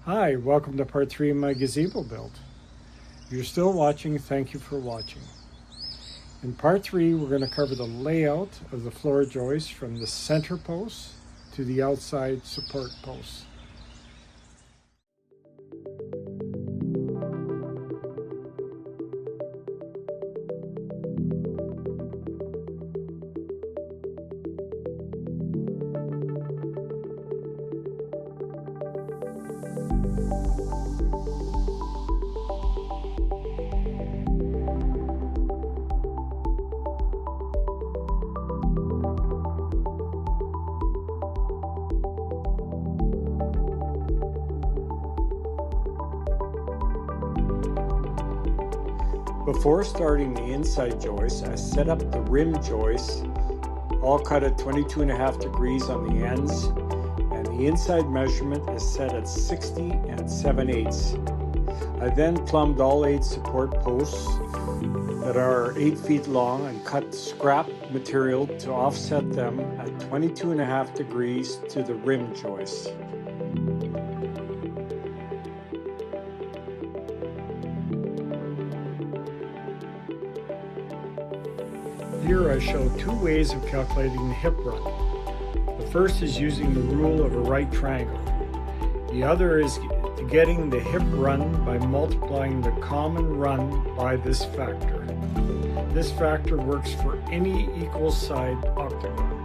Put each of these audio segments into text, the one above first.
Hi, welcome to part 3 of my gazebo build. If you're still watching, thank you for watching. In part 3, we're going to cover the layout of the floor joist from the center post to the outside support posts. Before starting the inside joist, I set up the rim joist, all cut at 22.5 degrees on the ends, and the inside measurement is set at 60 7/8. I then plumbed all 8 support posts that are 8 feet long and cut scrap material to offset them at 22.5 degrees to the rim joist. Here I show 2 ways of calculating the hip run. The first is using the rule of a right triangle. The other is getting the hip run by multiplying the common run by this factor. This factor works for any equal side octagon.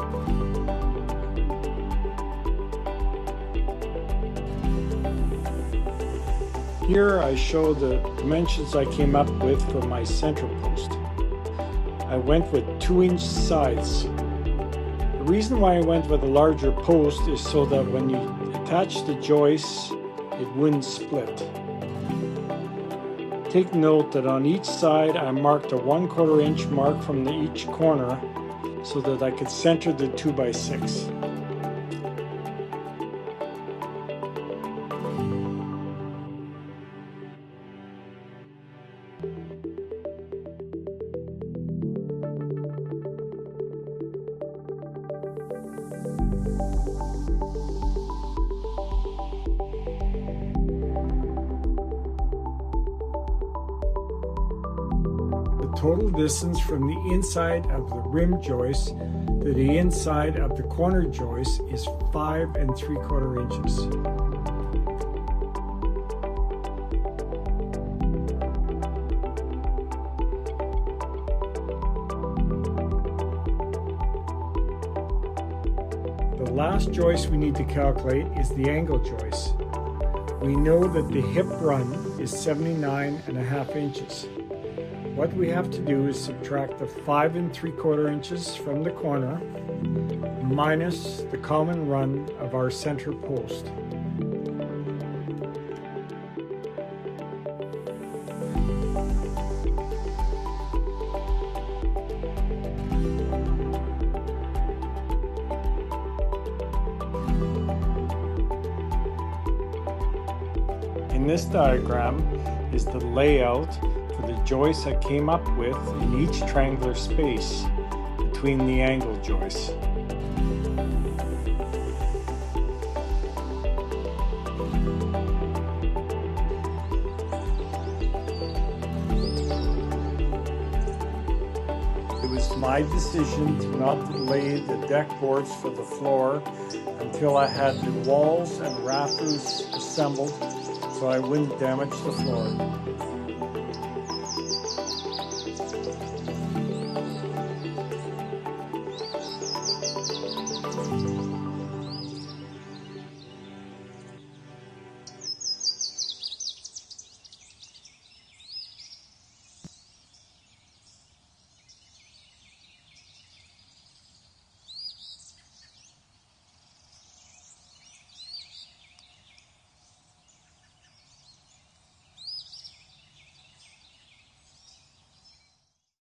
Here I show the dimensions I came up with for my center post. I went with 2-inch sides. The reason why I went with a larger post is so that when you attach the joists, it wouldn't split. Take note that on each side I marked a 1/4 inch mark from each corner so that I could center the 2x6. Total distance from the inside of the rim joist to the inside of the corner joist is 5 3/4 inches. The last joist we need to calculate is the angle joist. We know that the hip run is 79.5 inches. What we have to do is subtract the 5 3/4 inches from the corner minus the common run of our center post. In this diagram is the layout for the joists I came up with in each triangular space between the angle joists. It was my decision to not lay the deck boards for the floor until I had the walls and rafters assembled so I wouldn't damage the floor.